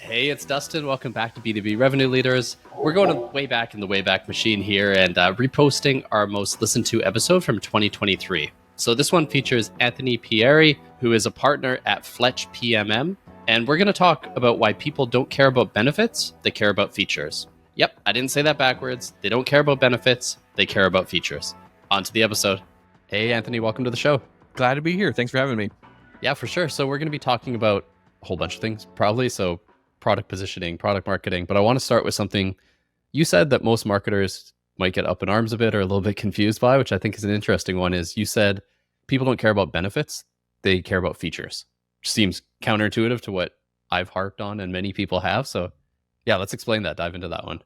Hey, it's Dustin. Welcome back to B2B Revenue Leaders. We're going way back in the Wayback Machine here and reposting our most listened to episode from 2023. So this one features Anthony Pierri, who is a partner at FletchPMM. And we're going to talk about why people don't care about benefits, they care about features. Yep, I didn't say that backwards. They don't care about benefits, they care about features. On to the episode. Hey, Anthony, welcome to the show. Glad to be here. Thanks for having me. Yeah, for sure. So we're going to be talking about a whole bunch of things, probably. So product positioning, product marketing. But I want to start with something you said that most marketers might get up in arms a bit or a little bit confused by, which I think is an interesting one, is you said people don't care about benefits, they care about features, which seems counterintuitive to what I've harped on and many people have. So yeah, let's explain that, dive into that one.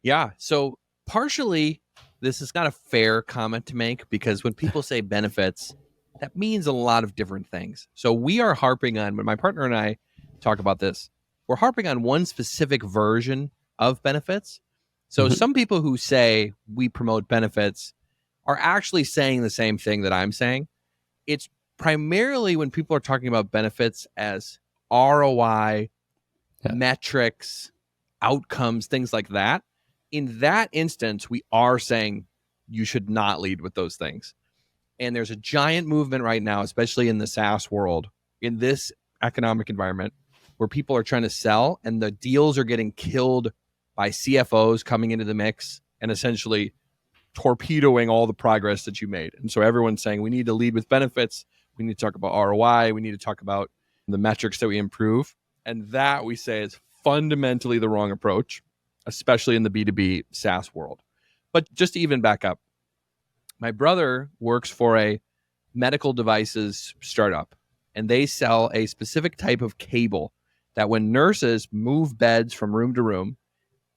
Yeah. So partially, this is not a fair comment to make because when people say benefits, that means a lot of different things. So we are harping on, when my partner and I talk about this, we're harping on one specific version of benefits. So some people who say we promote benefits are actually saying the same thing that I'm saying. It's primarily when people are talking about benefits as ROI, metrics, outcomes, things like that. In that instance, we are saying you should not lead with those things. And there's a giant movement right now, especially in the SaaS world, in this economic environment, where people are trying to sell and the deals are getting killed by CFOs coming into the mix and essentially torpedoing all the progress that you made. And so everyone's saying we need to lead with benefits. We need to talk about ROI. We need to talk about the metrics that we improve. And that we say is fundamentally the wrong approach, especially in the B2B SaaS world. But just to even back up, my brother works for a medical devices startup, and they sell a specific type of cable that when nurses move beds from room to room,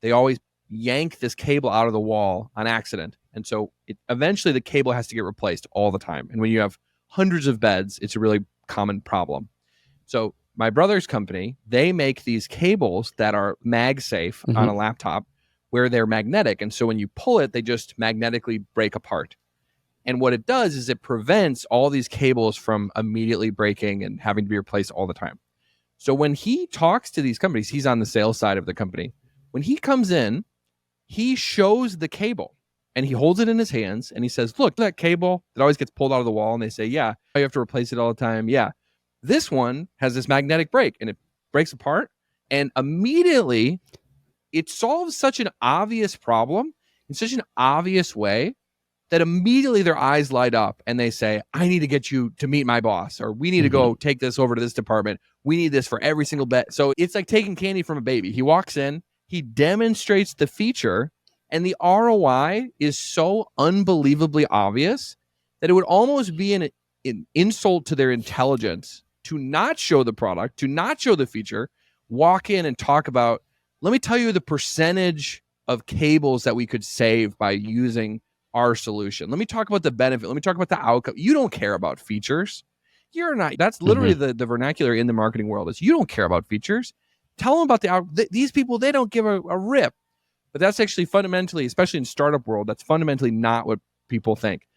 they always yank this cable out of the wall on accident. And so eventually the cable has to get replaced all the time. And when you have hundreds of beds, it's a really common problem. So my brother's company, they make these cables that are MagSafe on a laptop where they're magnetic. And so when you pull it, they just magnetically break apart. And what it does is it prevents all these cables from immediately breaking and having to be replaced all the time. So when he talks to these companies, he's on the sales side of the company. When he comes in, he shows the cable and he holds it in his hands and he says, look, that cable that always gets pulled out of the wall. And they say, yeah, you have to replace it all the time. Yeah. This one has this magnetic break and it breaks apart. And immediately it solves such an obvious problem in such an obvious way that immediately their eyes light up and they say, I need to get you to meet my boss, or we need to go take this over to this department. We need this for every single bed. So it's like taking candy from a baby. He walks in, he demonstrates the feature, and the ROI is so unbelievably obvious that it would almost be an insult to their intelligence to not show the product, to not show the feature, walk in and talk about, let me tell you the percentage of cables that we could save by using our solution. Let me talk about the benefit. Let me talk about the outcome. You don't care about features. You're not. That's literally the vernacular in the marketing world is you don't care about features. Tell them about these people, they don't give a rip. But that's actually fundamentally, especially in startup world, that's fundamentally not what people think.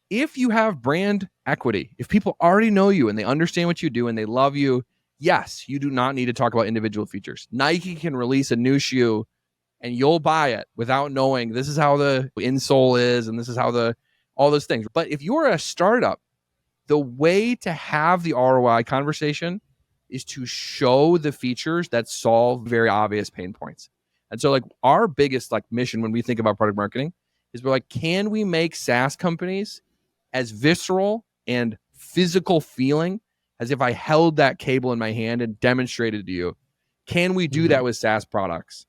If you have brand equity, if people already know you and they understand what you do and they love you, yes, you do not need to talk about individual features. Nike can release a new shoe and you'll buy it without knowing this is how the insole is and this is how all those things. But if you're a startup, the way to have the ROI conversation is to show the features that solve very obvious pain points. And so like our biggest like mission when we think about product marketing is we're like, can we make SaaS companies as visceral and physical feeling as if I held that cable in my hand and demonstrated to you? Can we do that with SaaS products?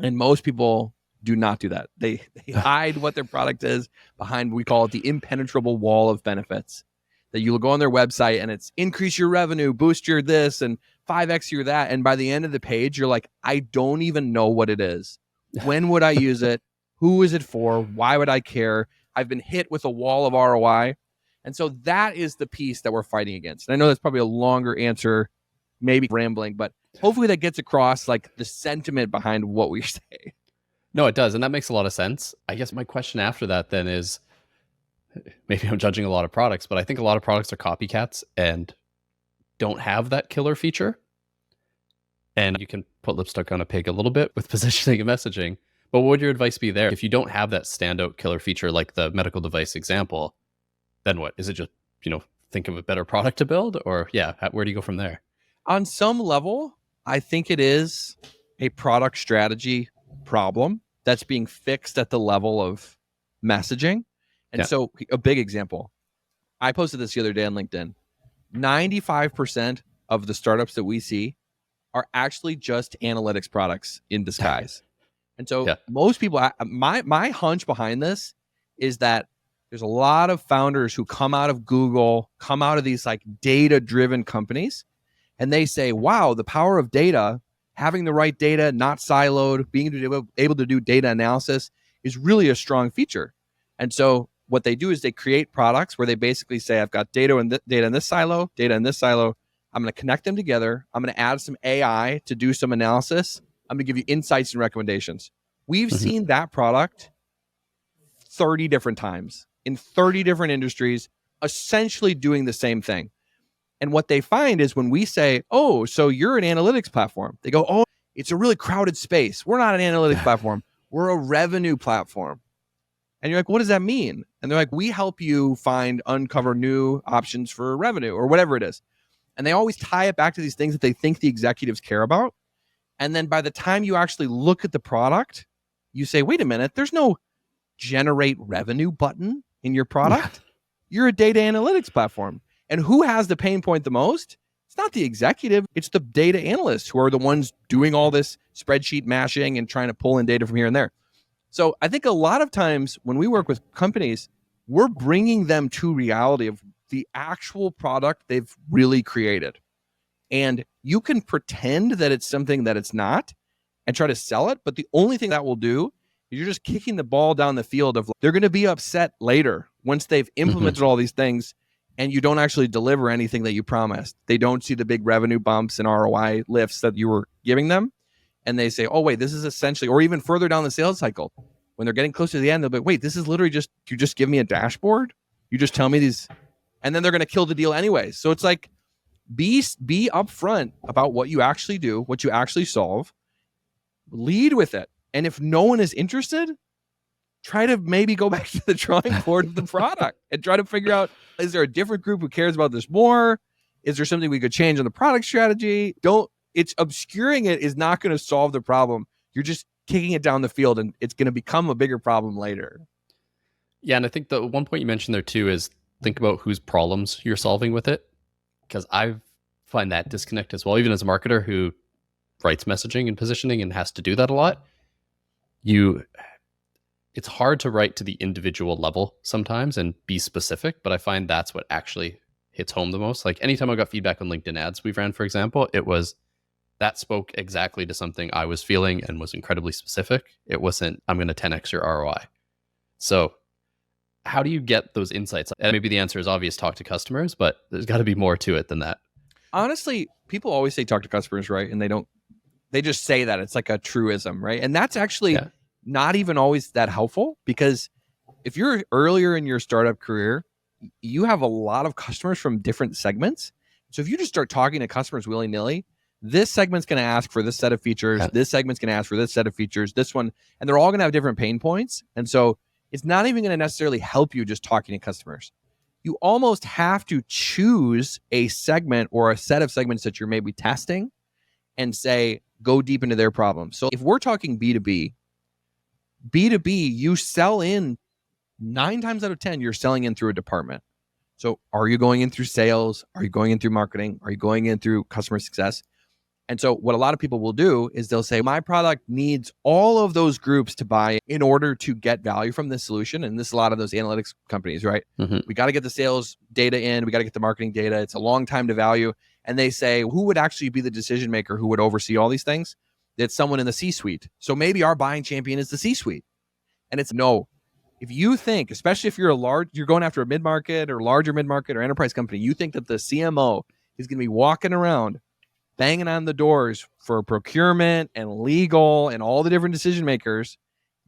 And most people do not do that. They hide what their product is behind, we call it the impenetrable wall of benefits. That you'll go on their website and it's increase your revenue, boost your this, and 5x your that. And by the end of the page, you're like, I don't even know what it is. When would I use it? Who is it for? Why would I care? I've been hit with a wall of ROI. And so that is the piece that we're fighting against. And I know that's probably a longer answer, maybe rambling, but hopefully that gets across like the sentiment behind what we say. No, it does. And that makes a lot of sense. I guess my question after that then is, maybe I'm judging a lot of products, but I think a lot of products are copycats and don't have that killer feature. And you can put lipstick on a pig a little bit with positioning and messaging. But what would your advice be there? If you don't have that standout killer feature like the medical device example, then what? Is it just, think of a better product to build? Or where do you go from there? On some level, I think it is a product strategy problem that's being fixed at the level of messaging. And so a big example, I posted this the other day on LinkedIn. 95% of the startups that we see are actually just analytics products in disguise. And so most people, my hunch behind this is that there's a lot of founders who come out of Google, come out of these like data-driven companies, and they say, wow, the power of data, having the right data, not siloed, being able to do data analysis is really a strong feature. And so what they do is they create products where they basically say, I've got data in this silo, data in this silo. I'm going to connect them together. I'm going to add some AI to do some analysis. I'm going to give you insights and recommendations. We've seen that product 30 different times in 30 different industries, essentially doing the same thing. And what they find is when we say, oh, so you're an analytics platform, they go, oh, it's a really crowded space. We're not an analytics platform. We're a revenue platform. And you're like, what does that mean? And they're like, we help you uncover new options for revenue or whatever it is. And they always tie it back to these things that they think the executives care about. And then by the time you actually look at the product, you say, wait a minute, there's no generate revenue button in your product. You're a data analytics platform. And who has the pain point the most? It's not the executive. It's the data analysts who are the ones doing all this spreadsheet mashing and trying to pull in data from here and there. So I think a lot of times when we work with companies, we're bringing them to reality of the actual product they've really created. And you can pretend that it's something that it's not and try to sell it. But the only thing that will do is you're just kicking the ball down the field of they're going to be upset later once they've implemented all these things and you don't actually deliver anything that you promised. They don't see the big revenue bumps and ROI lifts that you were giving them. And they say, oh, wait, this is essentially, or even further down the sales cycle, when they're getting close to the end, they'll be, wait, this is literally just, you just give me a dashboard? You just tell me these, and then they're going to kill the deal anyways. So it's like, be upfront about what you actually do, what you actually solve, lead with it. And if no one is interested, try to maybe go back to the drawing board of the product and try to figure out, is there a different group who cares about this more? Is there something we could change on the product strategy? It's obscuring it is not going to solve the problem. You're just kicking it down the field and it's going to become a bigger problem later. Yeah. And I think the one point you mentioned there too is think about whose problems you're solving with it. Because I find that disconnect as well, even as a marketer who writes messaging and positioning and has to do that a lot. It's hard to write to the individual level sometimes and be specific, but I find that's what actually hits home the most. Like anytime I got feedback on LinkedIn ads we've ran, for example, it was that spoke exactly to something I was feeling and was incredibly specific. It wasn't, I'm going to 10x your ROI. So how do you get those insights? And maybe the answer is obvious, talk to customers, but there's got to be more to it than that. Honestly, people always say talk to customers, right? And they just say that. It's like a truism, right? And that's actually not even always that helpful, because if you're earlier in your startup career, you have a lot of customers from different segments. So if you just start talking to customers willy-nilly, this segment's going to ask for this set of features. This segment's going to ask for this set of features, this one, and they're all going to have different pain points. And so it's not even going to necessarily help you just talking to customers. You almost have to choose a segment or a set of segments that you're maybe testing and say, go deep into their problems. So if we're talking B2B, you sell in 9 times out of 10, you're selling in through a department. So are you going in through sales? Are you going in through marketing? Are you going in through customer success? And so what a lot of people will do is they'll say, my product needs all of those groups to buy in order to get value from this solution. And this is a lot of those analytics companies, right? We got to get the sales data in. We got to get the marketing data. It's a long time to value. And they say, who would actually be the decision maker who would oversee all these things? It's someone in the C-suite. So maybe our buying champion is the C-suite. And it's no. If you think, especially if you're going after a mid-market or larger mid-market or enterprise company, you think that the CMO is going to be walking around banging on the doors for procurement and legal and all the different decision makers,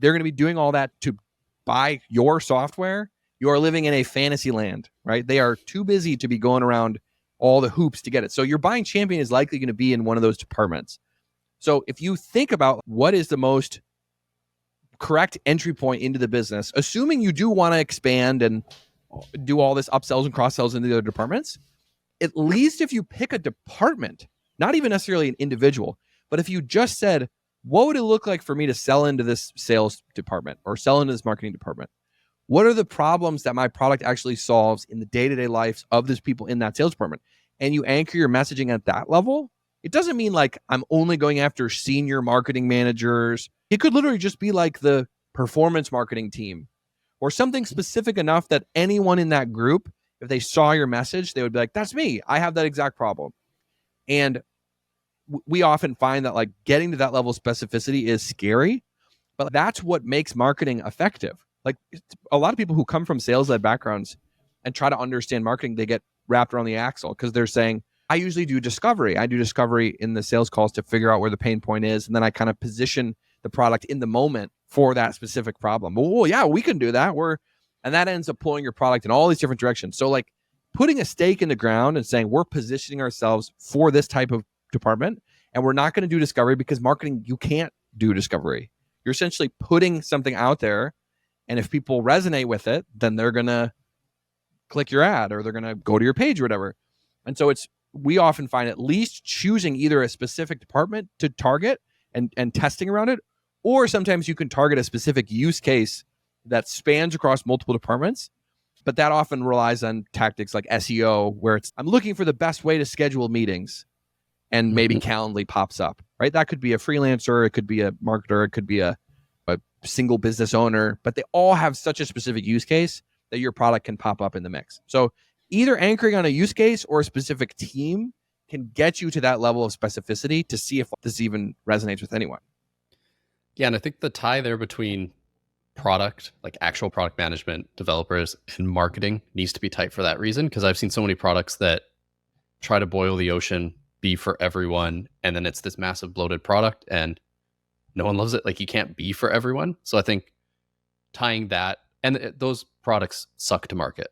they're going to be doing all that to buy your software. You are living in a fantasy land, right? They are too busy to be going around all the hoops to get it. So your buying champion is likely going to be in one of those departments. So if you think about what is the most correct entry point into the business, assuming you do want to expand and do all this upsells and cross sells into the other departments, at least if you pick a department, not even necessarily an individual, but if you just said, what would it look like for me to sell into this sales department or sell into this marketing department? What are the problems that my product actually solves in the day-to-day lives of those people in that sales department? And you anchor your messaging at that level. It doesn't mean like I'm only going after senior marketing managers. It could literally just be like the performance marketing team or something specific enough that anyone in that group, if they saw your message, they would be like, that's me. I have that exact problem. And we often find that like getting to that level of specificity is scary, but that's what makes marketing effective. Like a lot of people who come from sales-led backgrounds and try to understand marketing, they get wrapped around the axle because they're saying, I usually do discovery. I do discovery in the sales calls to figure out where the pain point is. And then I kind of position the product in the moment for that specific problem. Well, yeah, we can do that. And that ends up pulling your product in all these different directions. So like putting a stake in the ground and saying, we're positioning ourselves for this type of department. And we're not going to do discovery because marketing, you can't do discovery. You're essentially putting something out there. And if people resonate with it, then they're going to click your ad or they're going to go to your page or whatever. And so we often find at least choosing either a specific department to target and testing around it, or sometimes you can target a specific use case that spans across multiple departments. But that often relies on tactics like SEO, where I'm looking for the best way to schedule meetings and maybe Calendly pops up, right? That could be a freelancer, it could be a marketer, it could be a single business owner, but they all have such a specific use case that your product can pop up in the mix. So either anchoring on a use case or a specific team can get you to that level of specificity to see if this even resonates with anyone. Yeah, and I think the tie there between product, like actual product management, developers, and marketing needs to be tight for that reason, because I've seen so many products that try to boil the ocean, be for everyone, and then it's this massive bloated product and no one loves it. Like you can't be for everyone. So I think tying that, and those products suck to market.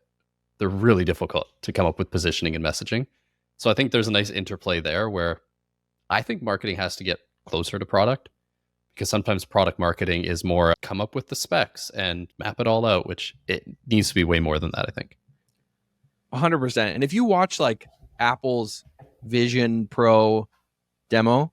They're really difficult to come up with positioning and messaging. So I think there's a nice interplay there where I think marketing has to get closer to product, because sometimes product marketing is more come up with the specs and map it all out, which it needs to be way more than that, I think. 100%. And if you watch like Apple's Vision Pro demo,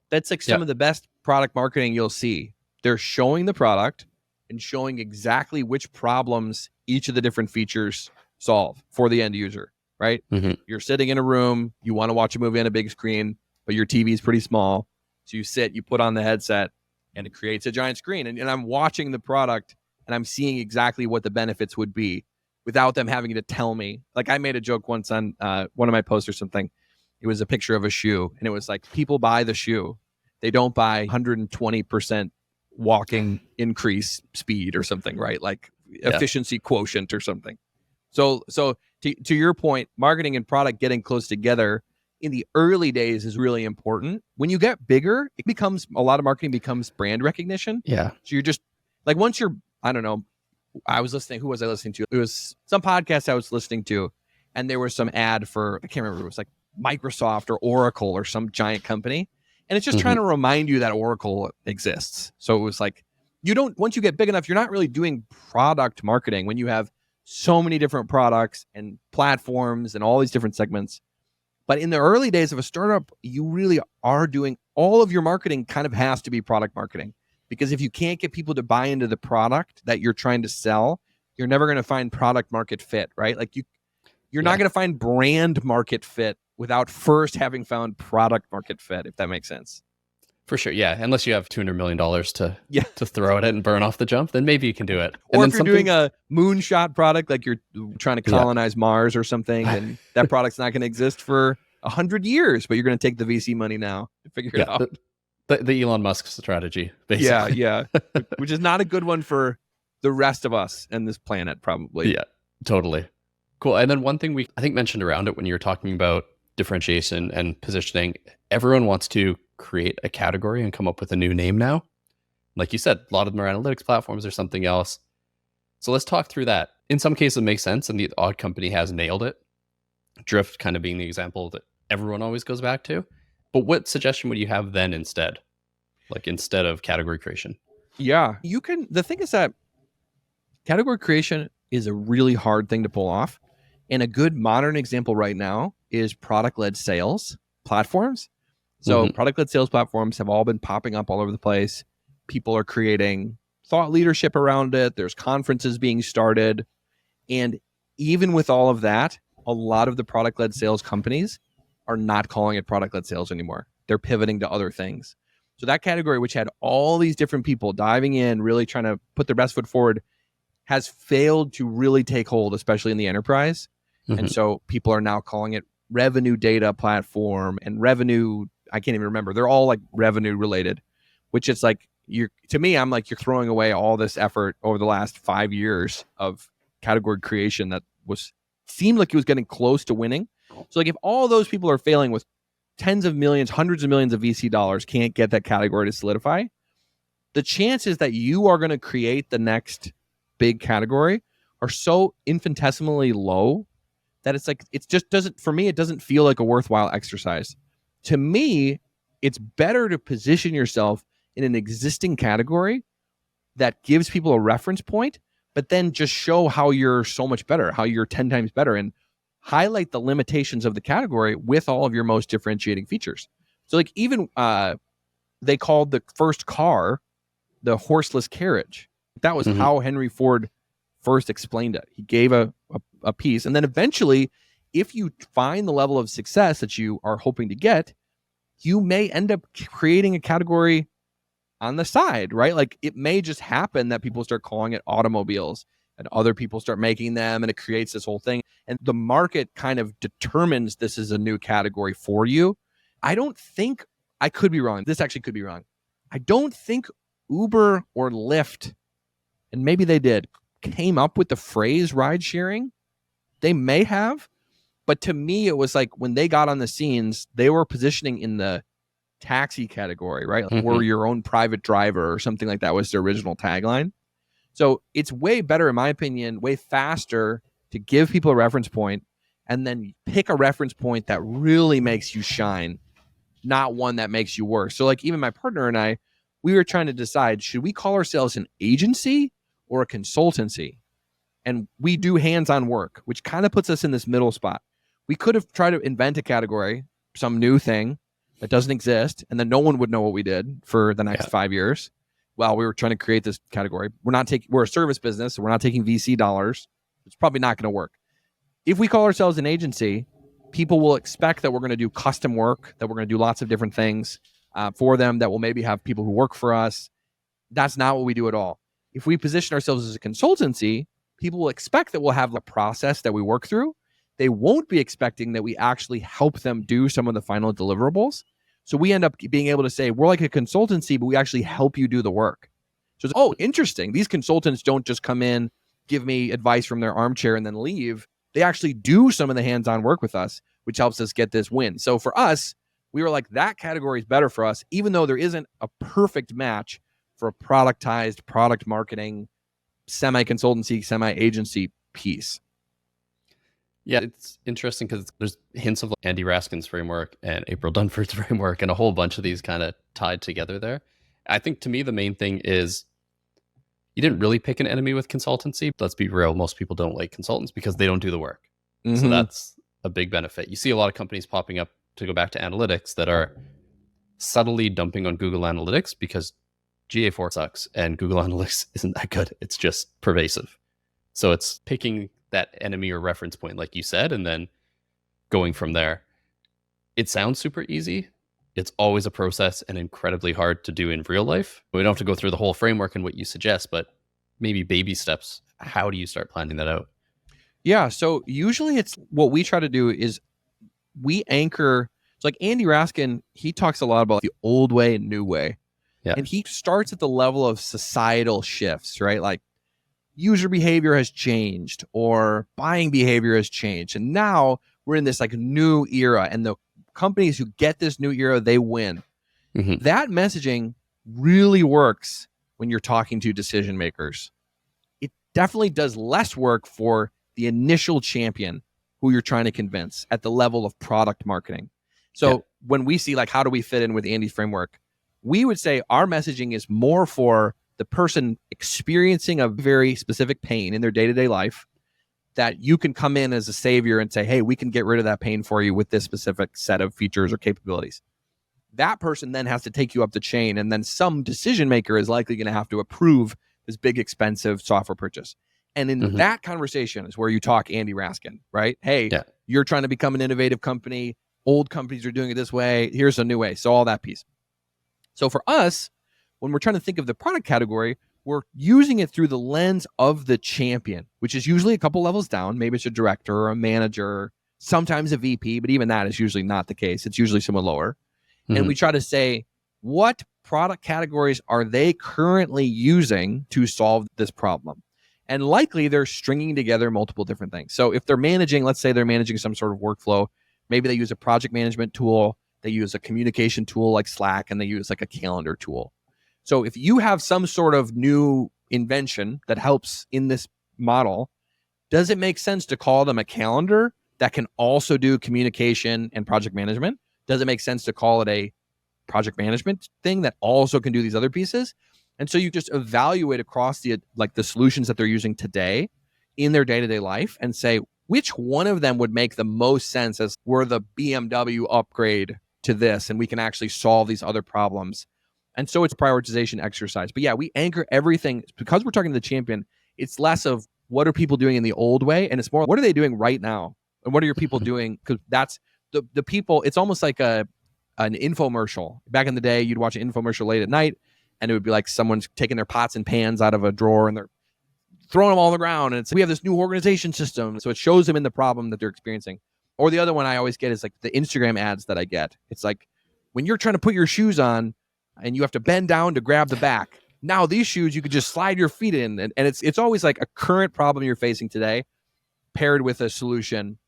that's like some of the best product marketing you'll see. They're showing the product and showing exactly which problems each of the different features solve for the end user, right? You're sitting in a room, you want to watch a movie on a big screen, but your TV is pretty small. So you sit, you put on the headset, and it creates a giant screen. And I'm watching the product, and I'm seeing exactly what the benefits would be without them having to tell me. Like I made a joke once on one of my posts or something. It was a picture of a shoe, and it was like, people buy the shoe. They don't buy 120% walking increase speed or something, right? Like efficiency quotient or something. So to your point, marketing and product getting close together in the early days is really important. When you get bigger, it becomes, a lot of marketing becomes brand recognition. Yeah. So you're just like, once you're, I don't know, who was I listening to? It was some podcast I was listening to, and there was some ad for, I can't remember, it was like Microsoft or Oracle or some giant company. And it's just trying to remind you that Oracle exists. So it was like, once you get big enough, you're not really doing product marketing when you have so many different products and platforms and all these different segments. But in the early days of a startup, you really are doing, all of your marketing kind of has to be product marketing. Because if you can't get people to buy into the product that you're trying to sell, you're never going to find product market fit, right? Like you're not going to find brand market fit without first having found product market fit, if that makes sense. For sure, yeah. Unless you have $200 million to throw at it and burn off the jump, then maybe you can do it. Or if you're doing a moonshot product, like you're trying to colonize Mars or something, and that product's not going to exist for 100 years, but you're going to take the VC money now to figure it out. The Elon Musk strategy, basically. Yeah. Which is not a good one for the rest of us and this planet, probably. Yeah, totally. Cool. And then one thing we, I think, mentioned around it when you were talking about differentiation and positioning, everyone wants to create a category and come up with a new name now. Like you said, a lot of them are analytics platforms or something else. So let's talk through that. In some cases, it makes sense, and the odd company has nailed it. Drift kind of being the example that everyone always goes back to. But what suggestion would you have then instead? Like instead of category creation? Yeah, you can. The thing is that category creation is a really hard thing to pull off. And a good modern example right now is product-led sales platforms. So product-led sales platforms have all been popping up all over the place. People are creating thought leadership around it. There's conferences being started. And even with all of that, a lot of the product-led sales companies are not calling it product-led sales anymore. They're pivoting to other things. So that category, which had all these different people diving in, really trying to put their best foot forward, has failed to really take hold, especially in the enterprise. And so people are now calling it revenue data platform and revenue. I can't even remember. They're all like revenue related, which is like, to me, I'm like, you're throwing away all this effort over the last 5 years of category creation that seemed like it was getting close to winning. So like if all those people are failing with tens of millions, hundreds of millions of VC dollars, can't get that category to solidify, the chances that you are going to create the next big category are so infinitesimally low that it's like, it just doesn't, for me, it doesn't feel like a worthwhile exercise. To me, it's better to position yourself in an existing category that gives people a reference point, but then just show how you're so much better, how you're 10 times better, and highlight the limitations of the category with all of your most differentiating features. So like even they called the first car the horseless carriage. That was how Henry Ford first explained it. He gave a piece, and then eventually, if you find the level of success that you are hoping to get, you may end up creating a category on the side, right? Like it may just happen that people start calling it automobiles and other people start making them, and it creates this whole thing. And the market kind of determines this is a new category for you. I don't think, I could be wrong. This actually could be wrong. I don't think Uber or Lyft, and maybe they did, came up with the phrase ride sharing. They may have, but to me, it was like when they got on the scenes, they were positioning in the taxi category, right? Like, we're your own private driver or something like that was their original tagline. So it's way better, in my opinion, way faster to give people a reference point and then pick a reference point that really makes you shine, not one that makes you worse. So like even my partner and I, we were trying to decide, should we call ourselves an agency or a consultancy? And we do hands-on work, which kind of puts us in this middle spot. We could have tried to invent a category, some new thing that doesn't exist, and then no one would know what we did for the next 5 years while we were trying to create this category. We're a service business, so we're not taking VC dollars. It's probably not going to work. If we call ourselves an agency, people will expect that we're going to do custom work, that we're going to do lots of different things for them, that will maybe have people who work for us. That's not what we do at all. If we position ourselves as a consultancy, people will expect that we'll have a process that we work through. They won't be expecting that we actually help them do some of the final deliverables. So we end up being able to say, we're like a consultancy, but we actually help you do the work. So it's, oh, interesting. These consultants don't just come in, give me advice from their armchair and then leave. They actually do some of the hands-on work with us, which helps us get this win. So for us, we were like, that category is better for us, even though there isn't a perfect match for a productized product marketing, semi-consultancy, semi-agency piece. Yeah, it's interesting because there's hints of Andy Raskin's framework and April Dunford's framework and a whole bunch of these kind of tied together there. I think to me, the main thing is you didn't really pick an enemy with consultancy. Let's be real. Most people don't like consultants because they don't do the work. So that's a big benefit. You see a lot of companies popping up, to go back to analytics, that are subtly dumping on Google Analytics because GA4 sucks and Google Analytics isn't that good. It's just pervasive. So it's picking that enemy or reference point, like you said, and then going from there. It sounds super easy. It's always a process and incredibly hard to do in real life. We don't have to go through the whole framework and what you suggest, but maybe baby steps. How do you start planning that out? Yeah, so usually it's what we try to do is we anchor. It's like Andy Raskin, he talks a lot about the old way and new way. Yeah. And he starts at the level of societal shifts, right? Like user behavior has changed or buying behavior has changed. And now we're in this like new era, and the companies who get this new era, they win. That messaging really works when you're talking to decision makers. It definitely does less work for the initial champion who you're trying to convince at the level of product marketing. So when we see like, how do we fit in with Andy's framework? We would say our messaging is more for the person experiencing a very specific pain in their day-to-day life, that you can come in as a savior and say, hey, we can get rid of that pain for you with this specific set of features or capabilities. That person then has to take you up the chain, and then some decision maker is likely going to have to approve this big, expensive software purchase. And in that conversation is where you talk Andy Raskin, right? Hey, you're trying to become an innovative company. Old companies are doing it this way. Here's a new way. So all that piece. So for us, when we're trying to think of the product category, we're using it through the lens of the champion, which is usually a couple levels down. Maybe it's a director or a manager, sometimes a VP, but even that is usually not the case. It's usually someone lower. And we try to say, what product categories are they currently using to solve this problem? And likely they're stringing together multiple different things. So if they're managing, let's say they're managing some sort of workflow, maybe they use a project management tool, they use a communication tool like Slack, and they use like a calendar tool. So if you have some sort of new invention that helps in this model, does it make sense to call them a calendar that can also do communication and project management? Does it make sense to call it a project management thing that also can do these other pieces? And so you just evaluate across the solutions that they're using today in their day-to-day life and say, which one of them would make the most sense as we're the BMW upgrade to this, and we can actually solve these other problems. And so it's a prioritization exercise. But yeah, we anchor everything because we're talking to the champion. It's less of what are people doing in the old way, and it's more what are they doing right now, and what are your people doing? Because that's the people. It's almost like an infomercial. Back in the day, you'd watch an infomercial late at night, and it would be like someone's taking their pots and pans out of a drawer and they're throwing them all on the ground. And it's, we have this new organization system. So it shows them in the problem that they're experiencing. Or the other one I always get is like the Instagram ads that I get. It's like when you're trying to put your shoes on and you have to bend down to grab the back. Now these shoes, you could just slide your feet in. And it's always like a current problem you're facing today paired with a solution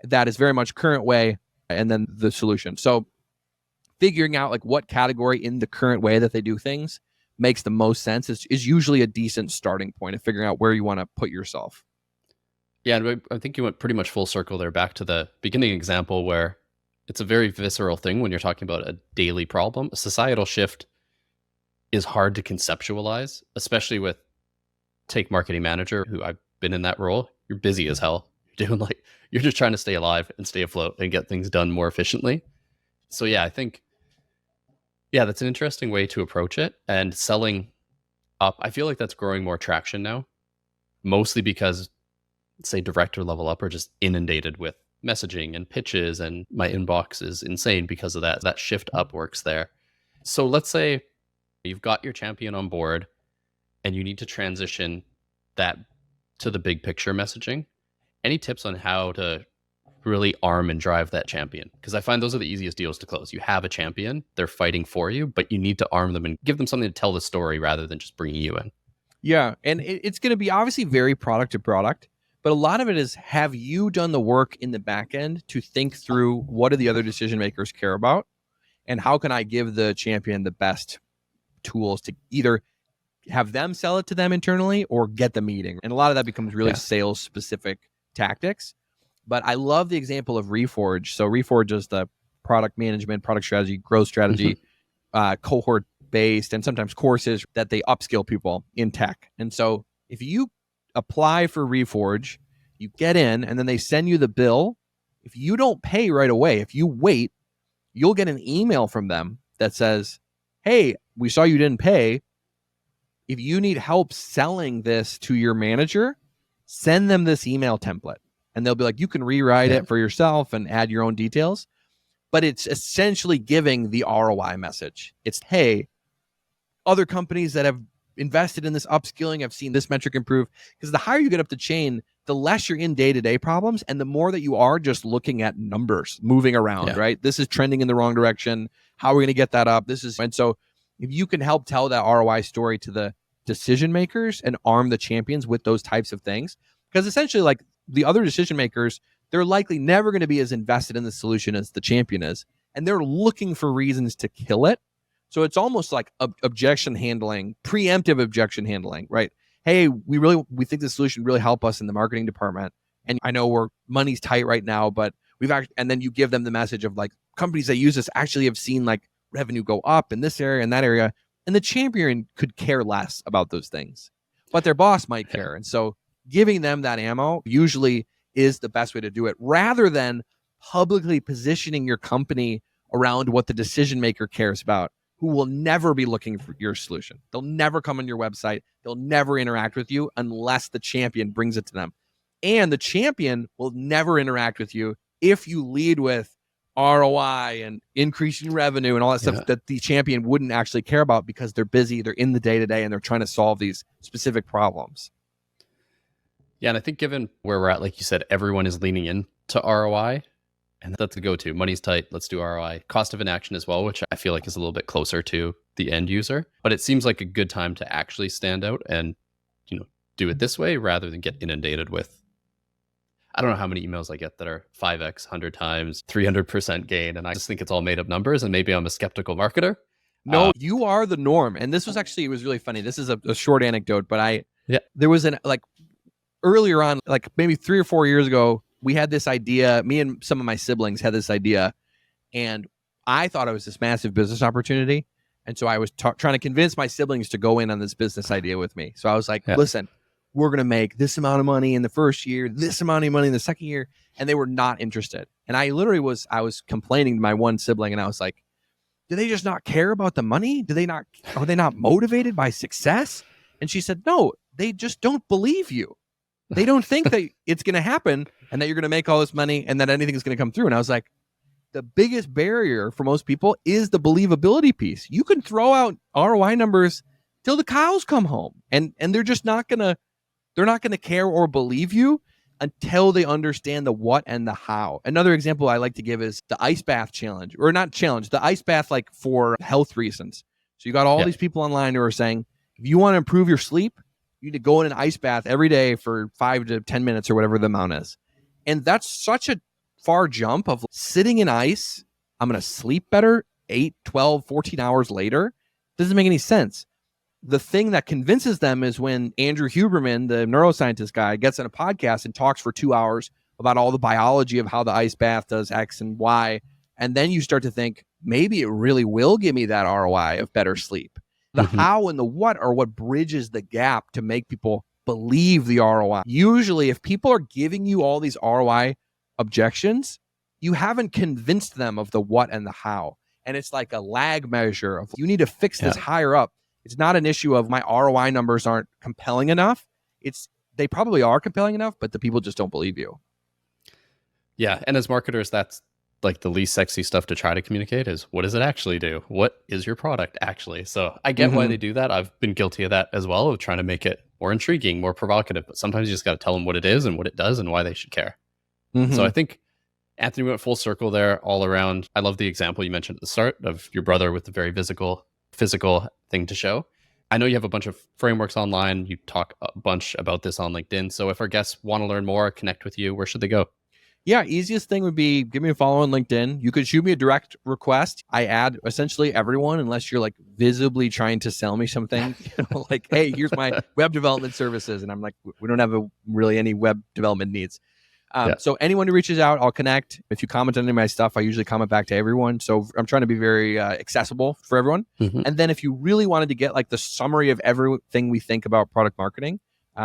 that is very much current way and then the solution. So figuring out like what category in the current way that they do things makes the most sense is usually a decent starting point of figuring out where you want to put yourself. Yeah, and I think you went pretty much full circle there back to the beginning example where it's a very visceral thing when you're talking about a daily problem. A societal shift is hard to conceptualize, especially with, take marketing manager, who I've been in that role. You're busy as hell. You're just trying to stay alive and stay afloat and get things done more efficiently. So yeah, I think, yeah, that's an interesting way to approach it. And selling up, I feel like that's growing more traction now, mostly because, say, director level up are just inundated with messaging and pitches, and my inbox is insane because of that. That shift up works there. So let's say you've got your champion on board and you need to transition that to the big picture messaging. Any tips on how to really arm and drive that champion? Because I find those are the easiest deals to close. You have a champion, they're fighting for you, but you need to arm them and give them something to tell the story rather than just bringing you in. Yeah, and it's going to be obviously very product to product, but a lot of it is, have you done the work in the back end to think through what do the other decision makers care about, and how can I give the champion the best tools to either have them sell it to them internally or get the meeting? And a lot of that becomes really sales specific tactics. But I love the example of Reforge. So Reforge is the product management, product strategy, growth strategy, cohort based, and sometimes courses that they upskill people in tech. And so if you apply for Reforge, you get in, and then they send you the bill. If you don't pay right away, if you wait, you'll get an email from them that says, hey, we saw you didn't pay. If you need help selling this to your manager, send them this email template. And they'll be like, you can rewrite it for yourself and add your own details. But it's essentially giving the ROI message. It's, hey, other companies that have invested in this upskilling have seen this metric improve. Because the higher you get up the chain, the less you're in day-to-day problems, and the more that you are just looking at numbers moving around, right? This is trending in the wrong direction. How are we going to get that up? And so if you can help tell that ROI story to the decision makers and arm the champions with those types of things, because essentially, like, the other decision makers, they're likely never going to be as invested in the solution as the champion is, and they're looking for reasons to kill it. So it's almost like objection handling, preemptive objection handling, right? Hey, we think the solution really help us in the marketing department, and I know money's tight right now, but and then you give them the message of like, companies that use this actually have seen like revenue go up in this area and that area. And the champion could care less about those things, but their boss might care. And so giving them that ammo usually is the best way to do it, rather than publicly positioning your company around what the decision maker cares about, who will never be looking for your solution. They'll never come on your website. They'll never interact with you unless the champion brings it to them. And the champion will never interact with you if you lead with ROI and increasing revenue and all that stuff that the champion wouldn't actually care about, because they're busy, they're in the day-to-day, and they're trying to solve these specific problems. Yeah, and I think given where we're at, like you said, everyone is leaning into ROI, and that's the go-to. Money's tight, let's do ROI. Cost of inaction as well, which I feel like is a little bit closer to the end user. But it seems like a good time to actually stand out and, do it this way rather than get inundated with, I don't know how many emails I get that are 5x, 100 times, 300% gain. And I just think it's all made up numbers, and maybe I'm a skeptical marketer. No, you are the norm. And this was actually, it was really funny. This is a short anecdote, but there was earlier on, like maybe 3 or 4 years ago, we had this idea, me and some of my siblings had this idea, and I thought it was this massive business opportunity. And so I was trying to convince my siblings to go in on this business idea with me. So I was like, listen, we're going to make this amount of money in the first year, this amount of money in the second year. And they were not interested. And I literally I was complaining to my one sibling, and I was like, do they just not care about the money? Are they not motivated by success? And she said, no, they just don't believe you. They don't think that it's going to happen and that you're going to make all this money and that anything is going to come through. And I was like, the biggest barrier for most people is the believability piece. You can throw out ROI numbers till the cows come home, and they're just not going to care or believe you until they understand the what and the how. Another example I like to give is the ice bath challenge, or not challenge, the ice bath, like for health reasons. So you got all these people online who are saying, if you want to improve your sleep, you need to go in an ice bath every day for 5 to 10 minutes or whatever the amount is. And that's such a far jump of sitting in ice. I'm going to sleep better 8, 12, 14 hours later. Doesn't make any sense. The thing that convinces them is when Andrew Huberman, the neuroscientist guy, gets on a podcast and talks for 2 hours about all the biology of how the ice bath does X and Y. And then you start to think, maybe it really will give me that ROI of better sleep. The how and the what are what bridges the gap to make people believe the ROI. Usually, if people are giving you all these ROI objections, you haven't convinced them of the what and the how. And it's like a lag measure of, you need to fix this higher up. It's not an issue of my ROI numbers aren't compelling enough. They probably are compelling enough, but the people just don't believe you. Yeah. And as marketers, that's like the least sexy stuff to try to communicate is, what does it actually do? What is your product actually? So I get why they do that. I've been guilty of that as well, of trying to make it more intriguing, more provocative. But sometimes you just got to tell them what it is and what it does and why they should care. So I think Anthony went full circle there all around. I love the example you mentioned at the start of your brother with the very physical thing to show. I know you have a bunch of frameworks online. You talk a bunch about this on LinkedIn. So if our guests want to learn more, connect with you, where should they go? Yeah, easiest thing would be give me a follow on LinkedIn. You could shoot me a direct request. I add essentially everyone, unless you're like visibly trying to sell me something, like, hey, here's my web development services. And I'm like, we don't have really any web development needs. So anyone who reaches out, I'll connect. If you comment on any of my stuff, I usually comment back to everyone. So I'm trying to be very accessible for everyone. And then if you really wanted to get like the summary of everything we think about product marketing,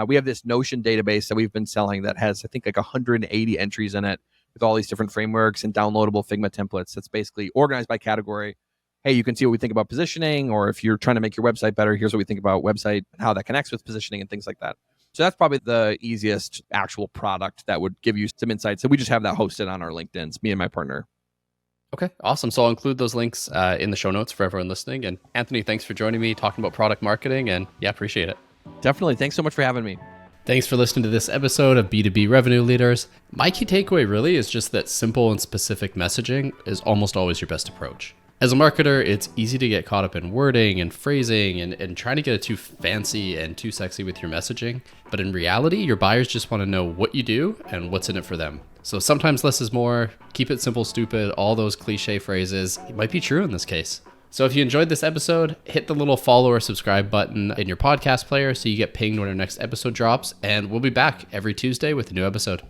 we have this Notion database that we've been selling that has, I think, like 180 entries in it with all these different frameworks and downloadable Figma templates. That's basically organized by category. Hey, you can see what we think about positioning, or if you're trying to make your website better, here's what we think about website, how that connects with positioning and things like that. So that's probably the easiest actual product that would give you some insights. So we just have that hosted on our LinkedIn's, me and my partner. Okay, awesome. So I'll include those links in the show notes for everyone listening. And Anthony, thanks for joining me, talking about product marketing, and appreciate it. Definitely. Thanks so much for having me. Thanks for listening to this episode of B2B Revenue Leaders. My key takeaway really is just that simple and specific messaging is almost always your best approach. As a marketer, it's easy to get caught up in wording and phrasing and trying to get it too fancy and too sexy with your messaging. But in reality, your buyers just want to know what you do and what's in it for them. So sometimes less is more, keep it simple, stupid, all those cliche phrases. It might be true in this case. So if you enjoyed this episode, hit the little follow or subscribe button in your podcast player so you get pinged when our next episode drops. And we'll be back every Tuesday with a new episode.